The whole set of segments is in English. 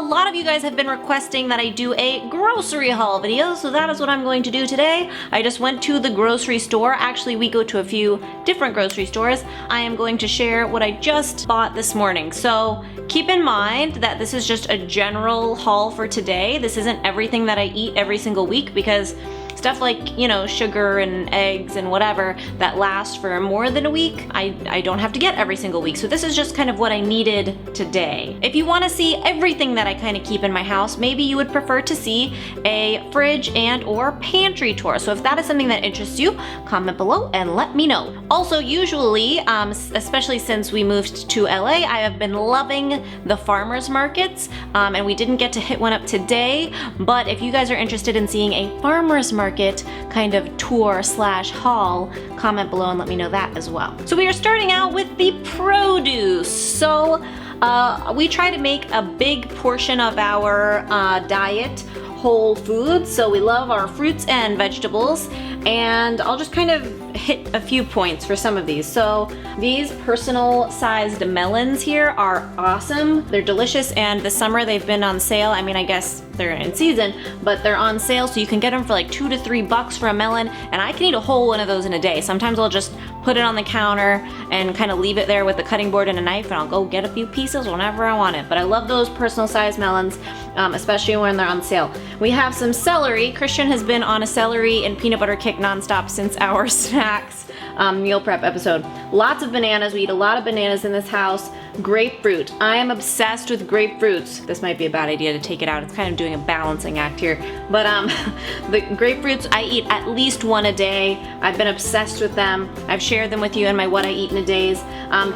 lot of you guys have been requesting that I do a grocery haul video, so that is what I'm going to do today. I just went to the grocery store. Actually, we go to a few different grocery stores. I am going to share what I just bought this morning. So keep in mind that this is just a general haul for today. This isn't everything that I eat every single week, because stuff like, you know, sugar and eggs and whatever that lasts for more than a week, I don't have to get every single week. So this is just kind of what I needed today. If you want to see everything that I kind of keep in my house, maybe you would prefer to see a fridge and or pantry tour. So if that is something that interests you, comment below and let me know. Also, usually, especially since we moved to LA, I have been loving the farmers markets, and we didn't get to hit one up today, but if you guys are interested in seeing a farmers market kind of tour slash haul, comment below and let me know that as well. So we are starting out with the produce. So we try to make a big portion of our diet whole foods. So we love our fruits and vegetables, and I'll just kind of hit a few points for some of these. So these personal sized melons here are awesome. They're delicious, and this summer they've been on sale. I mean, I guess they're in season, but they're on sale, so you can get them for like $2 to $3 for a melon, and I can eat a whole one of those in a day. Sometimes I'll just put it on the counter and kind of leave it there with the cutting board and a knife, and I'll go get a few pieces whenever I want it. But I love those personal sized melons, especially when they're on sale. We have some celery. Christian has been on a celery and peanut butter kick nonstop since our snacks meal prep episode. Lots of bananas. We eat a lot of bananas in this house. Grapefruit. I am obsessed with grapefruits. This might be a bad idea to take it out. It's kind of doing a balancing act here. But the grapefruits, I eat at least one a day. I've been obsessed with them. I've shared them with you in my What I Eat in a Days.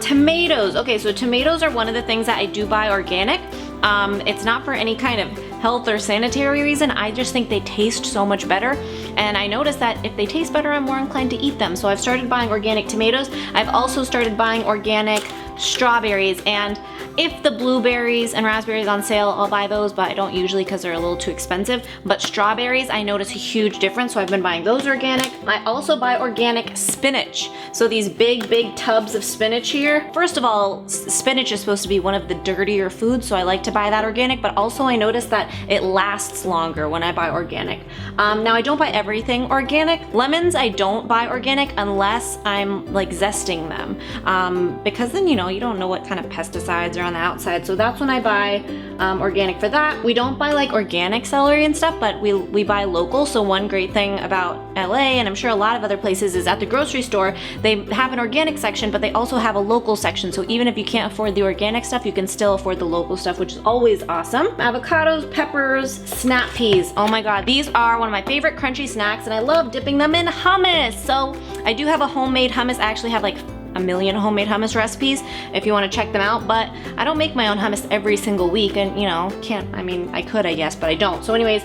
Tomatoes. Okay, so tomatoes are one of the things that I do buy organic. It's not for any kind of health or sanitary reason. I just think they taste so much better, and I noticed that if they taste better, I'm more inclined to eat them. So I've started buying organic tomatoes. I've also started buying organic strawberries, and if the blueberries and raspberries on sale, I'll buy those, but I don't usually because they're a little too expensive. But strawberries, I notice a huge difference, so I've been buying those organic. I also buy organic spinach. So these big tubs of spinach here. First of all, spinach is supposed to be one of the dirtier foods, so I like to buy that organic, but also I notice that it lasts longer when I buy organic. Now I don't buy everything organic. Lemons, I don't buy organic unless I'm like zesting them, because then, you know, you don't know what kind of pesticides are on the outside, so that's when I buy organic for that. We don't buy like organic celery and stuff, but we buy local. So one great thing about LA, and I'm sure a lot of other places, is at the grocery store they have an organic section, but they also have a local section. So even if you can't afford the organic stuff, you can still afford the local stuff, which is always awesome. Avocados, peppers, snap peas. Oh my god, these are one of my favorite crunchy snacks, and I love dipping them in hummus. So I do have a homemade hummus. I actually have like a million homemade hummus recipes if you want to check them out, but I don't make my own hummus every single week, and you know, I could, I guess, but I don't. So anyways,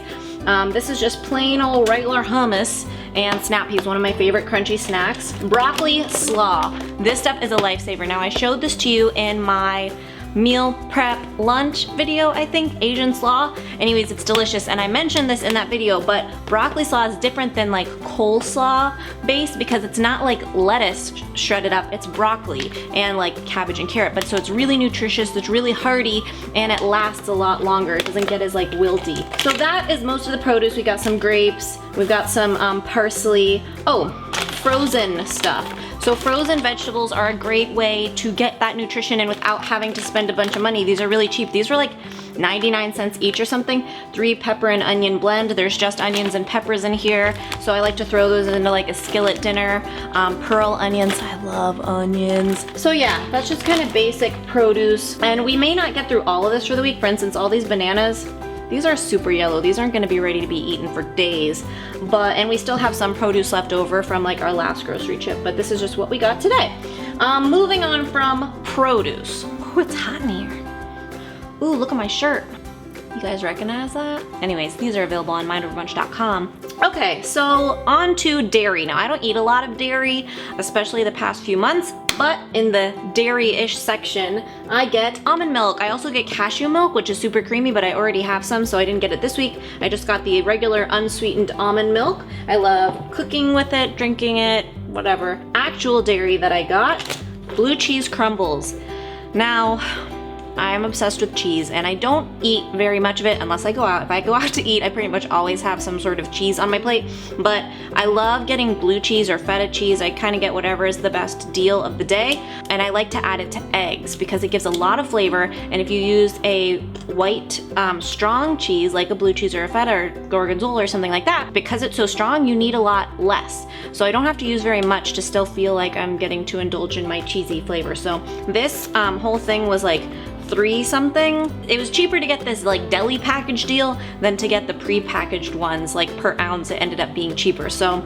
this is just plain old regular hummus and snap peas, one of my favorite crunchy snacks. Broccoli slaw. This stuff is a lifesaver. Now I showed this to you in my meal prep lunch video, I think, Asian slaw. Anyways, it's delicious, and I mentioned this in that video, but broccoli slaw is different than like coleslaw base because it's not like lettuce shredded up, it's broccoli and like cabbage and carrot, but so it's really nutritious, it's really hearty, and it lasts a lot longer. It doesn't get as like wilty. So that is most of the produce. We got some grapes, we've got some parsley. Oh, frozen stuff. So frozen vegetables are a great way to get that nutrition in without having to spend a bunch of money. These are really cheap. These were like 99 cents each or something. 3 pepper and onion blend. There's just onions and peppers in here, so I like to throw those into like a skillet dinner. Pearl onions, I love onions. So yeah, that's just kind of basic produce, and we may not get through all of this for the week. For instance, all these bananas, these are super yellow. These aren't gonna be ready to be eaten for days. And we still have some produce left over from like our last grocery trip, but this is just what we got today. Moving on from produce. Oh, it's hot in here. Ooh, look at my shirt. You guys recognize that? Anyways, these are available on mindoverbunch.com. Okay, so on to dairy. Now, I don't eat a lot of dairy, especially the past few months, but in the dairy-ish section, I get almond milk. I also get cashew milk, which is super creamy, but I already have some, so I didn't get it this week. I just got the regular unsweetened almond milk. I love cooking with it, drinking it, whatever. Actual dairy that I got, blue cheese crumbles. Now, I'm obsessed with cheese, and I don't eat very much of it unless I go out. If I go out to eat, I pretty much always have some sort of cheese on my plate, but I love getting blue cheese or feta cheese. I kind of get whatever is the best deal of the day, and I like to add it to eggs because it gives a lot of flavor, and if you use a white strong cheese like a blue cheese or a feta or gorgonzola or something like that, because it's so strong, you need a lot less. So I don't have to use very much to still feel like I'm getting to indulge in my cheesy flavor. So this whole thing was like $3 something. It was cheaper to get this like deli package deal than to get the pre-packaged ones. Like per ounce it ended up being cheaper. So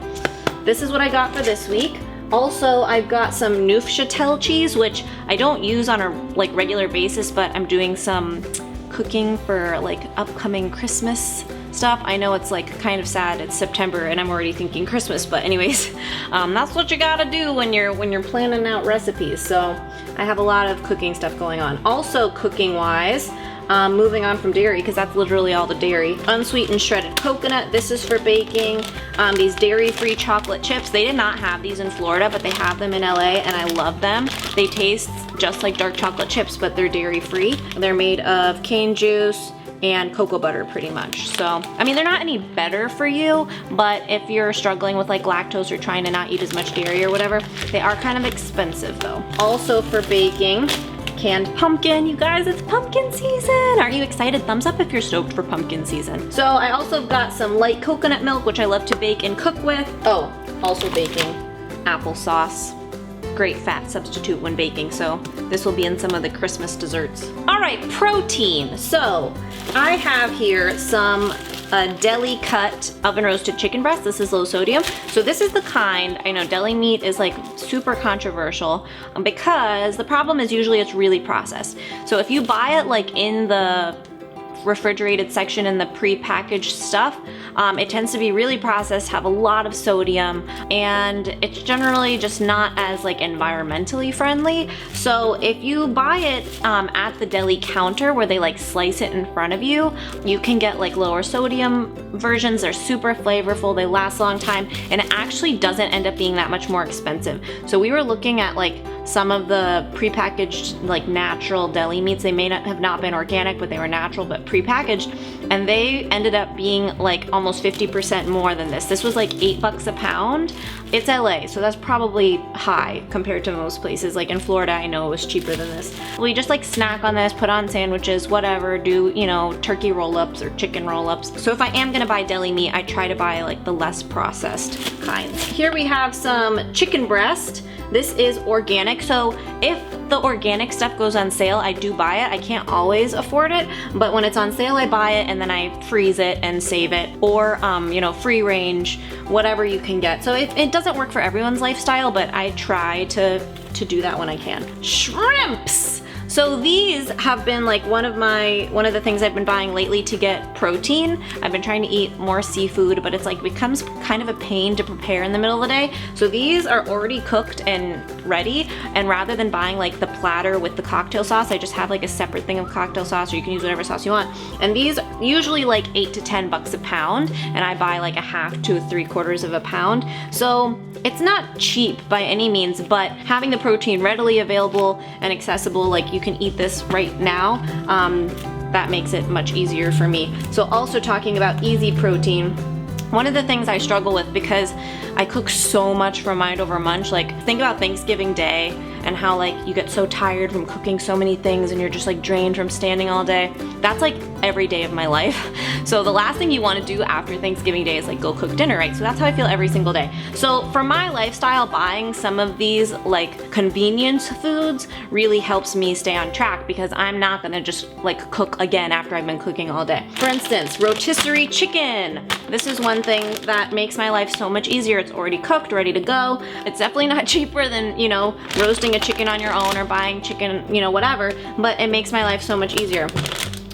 this is what I got for this week. Also, I've got some Neufchâtel cheese, which I don't use on a like regular basis, but I'm doing some cooking for like upcoming Christmas stuff. I know it's like kind of sad, it's September and I'm already thinking Christmas, but anyways, that's what you gotta do when you're planning out recipes. So I have a lot of cooking stuff going on. Also cooking wise, moving on from dairy, because that's literally all the dairy. Unsweetened shredded coconut, this is for baking. These dairy-free chocolate chips, they did not have these in Florida, but they have them in LA and I love them. They taste just like dark chocolate chips, but they're dairy-free. They're made of cane juice and cocoa butter pretty much. So, I mean, they're not any better for you, but if you're struggling with like lactose or trying to not eat as much dairy or whatever, they are kind of expensive though. Also for baking, canned pumpkin. You guys, it's pumpkin season. Are you excited? Thumbs up if you're stoked for pumpkin season. So I also got some light coconut milk, which I love to bake and cook with. Oh, also baking applesauce. Great fat substitute when baking, so this will be in some of the Christmas desserts. All right, protein. So I have here some deli cut oven roasted chicken breast. This is low sodium. So this is the kind, I know deli meat is like super controversial because the problem is usually it's really processed. So if you buy it like in the refrigerated section in the pre-packaged stuff, it tends to be really processed, have a lot of sodium, and it's generally just not as like environmentally friendly. So if you buy it at the deli counter where they like slice it in front of you, you can get like lower sodium versions. They're super flavorful, they last a long time, and it actually doesn't end up being that much more expensive. So we were looking at like some of the prepackaged like natural deli meats. They may not have not been organic, but they were natural but prepackaged, and they ended up being like almost 50% more than this. This was like $8 a pound. It's LA, so that's probably high compared to most places. Like in Florida, I know it was cheaper than this. We just like snack on this, put on sandwiches, whatever, do, you know, turkey roll-ups or chicken roll-ups. So if I am gonna buy deli meat, I try to buy like the less processed kinds. Here we have some chicken breast. This is organic, so if the organic stuff goes on sale, I do buy it. I can't always afford it, but when it's on sale, I buy it and then I freeze it and save it, or you know, free range, whatever you can get. So it doesn't work for everyone's lifestyle, but I try to do that when I can. Shrimps! So these have been like one of the things I've been buying lately to get protein. I've been trying to eat more seafood, but it's like becomes kind of a pain to prepare in the middle of the day. So these are already cooked and ready, and rather than buying like the platter with the cocktail sauce, I just have like a separate thing of cocktail sauce, or you can use whatever sauce you want. And these usually like $8 to $10 a pound, and I buy like a half to 3/4 of a pound. So it's not cheap by any means, but having the protein readily available and accessible, like you can eat this right now, that makes it much easier for me. So also talking about easy protein, one of the things I struggle with, because I cook so much for Mind Over Munch, like think about Thanksgiving Day and how like you get so tired from cooking so many things and you're just like drained from standing all day. That's like every day of my life. So the last thing you want to do after Thanksgiving Day is like go cook dinner, right? So that's how I feel every single day. So for my lifestyle, buying some of these like convenience foods really helps me stay on track, because I'm not gonna just like cook again after I've been cooking all day. For instance, rotisserie chicken. This is one thing that makes my life so much easier. It's already cooked, ready to go. It's definitely not cheaper than, you know, roasting a chicken on your own or buying chicken, you know, whatever, but it makes my life so much easier.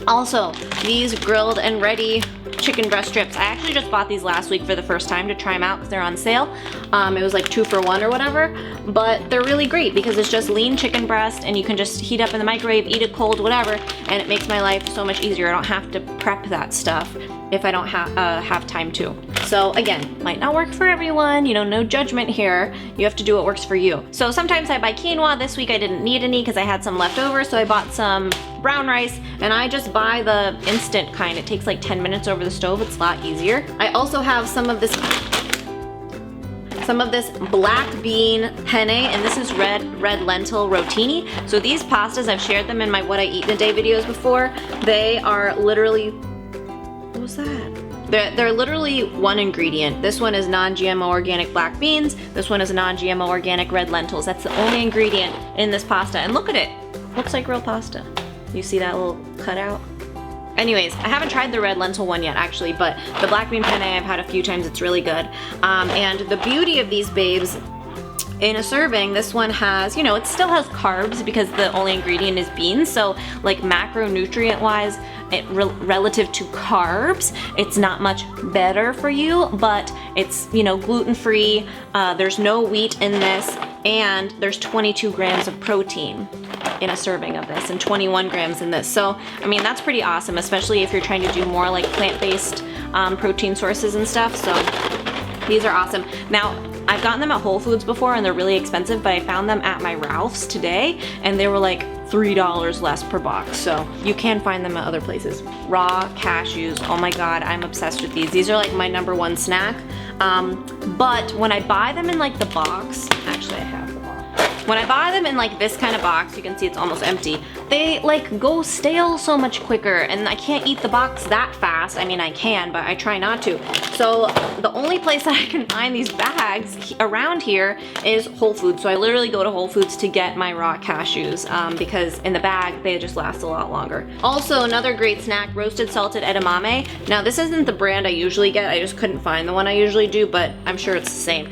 Also, these grilled and ready chicken breast strips. I actually just bought these last week for the first time to try them out because they're on sale. It was like 2 for 1 or whatever, but they're really great because it's just lean chicken breast and you can just heat up in the microwave, eat it cold, whatever, and it makes my life so much easier. I don't have to prep that stuff if I don't have time to. So again, might not work for everyone, you know, no judgment here. You have to do what works for you. So sometimes I buy quinoa. This week I didn't need any because I had some left over, so I bought some brown rice, and I just buy the instant kind. It takes like 10 minutes over the stove. It's a lot easier. I also have some of this black bean penne, and this is red lentil rotini. So these pastas, I've shared them in my what I eat in a day videos before. They are literally, what was that? They're literally one ingredient. This one is non-GMO organic black beans. This one is non-GMO organic red lentils. That's the only ingredient in this pasta. And look at it. Looks like real pasta. You see that little cutout? Anyways, I haven't tried the red lentil one yet actually, but the black bean penne I've had a few times. It's really good. And the beauty of these babes, in a serving, this one has, you know, it still has carbs because the only ingredient is beans. So like macronutrient wise, relative to carbs, it's not much better for you, but it's, you know, gluten-free. There's no wheat in this, and there's 22 grams of protein in a serving of this and 21 grams in this. So, I mean, that's pretty awesome, especially if you're trying to do more like plant-based protein sources and stuff. So these are awesome. Now, I've gotten them at Whole Foods before and they're really expensive, but I found them at my Ralph's today and they were like $3 less per box. So you can find them at other places. Raw cashews, oh my God, I'm obsessed with these. These are like my #1 snack. But when I buy them in like the box, actually I have the box. When I buy them in like this kind of box, you can see it's almost empty, they like go stale so much quicker and I can't eat the box that fast. I mean, I can, but I try not to. So the only place that I can find these bags around here is Whole Foods. So I literally go to Whole Foods to get my raw cashews because in the bag, they just last a lot longer. Also, another great snack, roasted salted edamame. Now this isn't the brand I usually get. I just couldn't find the one I usually do, but I'm sure it's the same.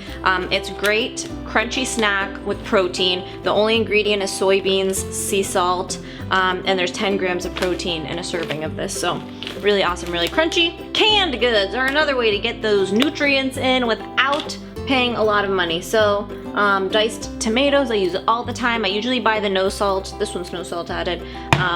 It's great, crunchy snack with protein. The only ingredient is soybeans, sea salt, and there's 10 grams of protein in a serving of this. So really awesome, really crunchy. Canned goods are another way to get those nutrients in without paying a lot of money. So diced tomatoes, I use it all the time. I usually buy the no salt. This one's no salt added,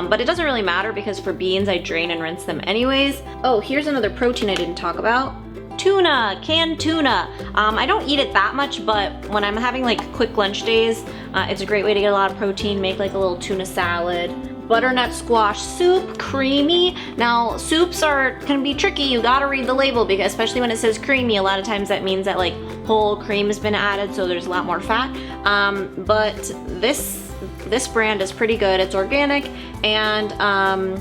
but it doesn't really matter because for beans, I drain and rinse them anyways. Oh, here's another protein I didn't talk about. Tuna, canned tuna. I don't eat it that much, but when I'm having like quick lunch days, it's a great way to get a lot of protein. Make like a little tuna salad. Butternut squash soup, creamy. Now soups can be tricky. You gotta read the label because especially when it says creamy, a lot of times that means that like whole cream has been added, so there's a lot more fat. But this brand is pretty good. It's organic and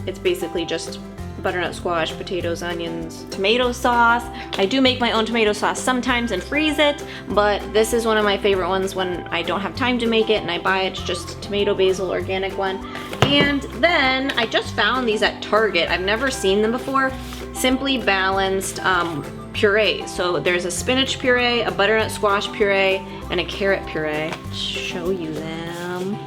it's basically just butternut squash, potatoes, onions, tomato sauce. I do make my own tomato sauce sometimes and freeze it, but this is one of my favorite ones when I don't have time to make it and I buy it. It's just tomato basil organic one. And then I just found these at Target. I've never seen them before. Simply Balanced puree. So there's a spinach puree, a butternut squash puree, and a carrot puree. Show you them.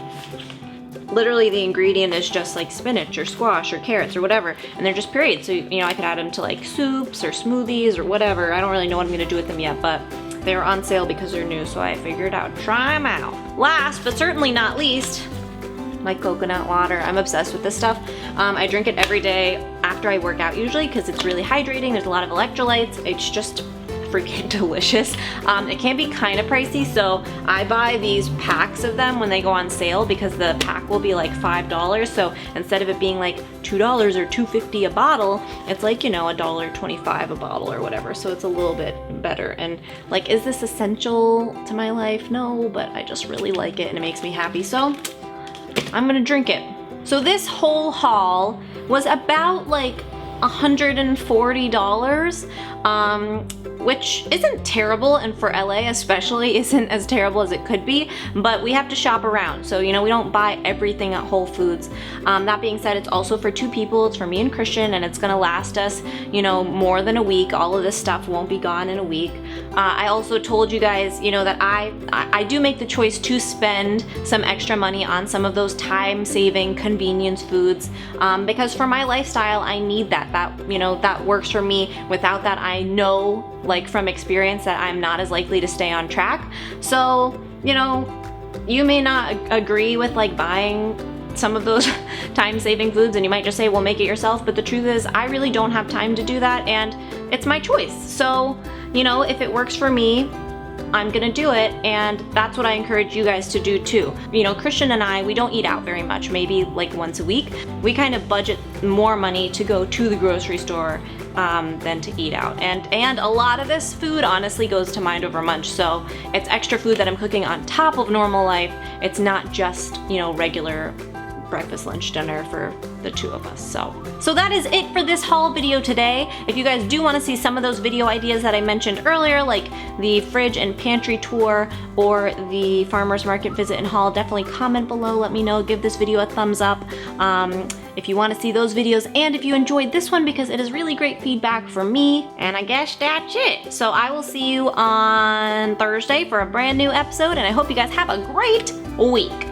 Literally the ingredient is just like spinach or squash or carrots or whatever, and they're just pureed. So, you know, I could add them to like soups or smoothies or whatever. I don't really know what I'm gonna do with them yet, but they're on sale because they're new, so I figured I'd try them out. Last, but certainly not least, my coconut water. I'm obsessed with this stuff. I drink it every day after I work out usually because it's really hydrating. There's a lot of electrolytes. It's just freaking delicious. It can be kind of pricey, so I buy these packs of them when they go on sale because the pack will be like $5. So instead of it being like $2 or $2.50 a bottle, it's like, you know, $1.25 a bottle or whatever. So it's a little bit better. And like, is this essential to my life? No, but I just really like it and it makes me happy. So I'm gonna drink it. So this whole haul was about like $140. which isn't terrible, and for LA especially isn't as terrible as it could be, but we have to shop around. So, you know, we don't buy everything at Whole Foods. That being said, it's also for 2 people. It's for me and Christian, and it's gonna last us, you know, more than a week. All of this stuff won't be gone in a week. I also told you guys, you know, that I do make the choice to spend some extra money on some of those time-saving convenience foods, because for my lifestyle, I need that. You know, that works for me. Without that, I know, like from experience, that I'm not as likely to stay on track. So, you know, you may not agree with like buying some of those time-saving foods, and you might just say, well, make it yourself. But the truth is, I really don't have time to do that, and it's my choice. So, you know, if it works for me, I'm gonna do it, and that's what I encourage you guys to do too. You know, Christian and I, we don't eat out very much, maybe like once a week. We kind of budget more money to go to the grocery store than to eat out. And a lot of this food honestly goes to Mind Over Munch, so it's extra food that I'm cooking on top of normal life. It's not just, you know, regular breakfast, lunch, dinner for the 2 of us. So that is it for this haul video today. If you guys do want to see some of those video ideas that I mentioned earlier, like the fridge and pantry tour or the farmer's market visit and haul, definitely comment below, let me know, give this video a thumbs up if you want to see those videos, and if you enjoyed this one, because it is really great feedback for me. And I guess that's it. So I will see you on Thursday for a brand new episode, and I hope you guys have a great week.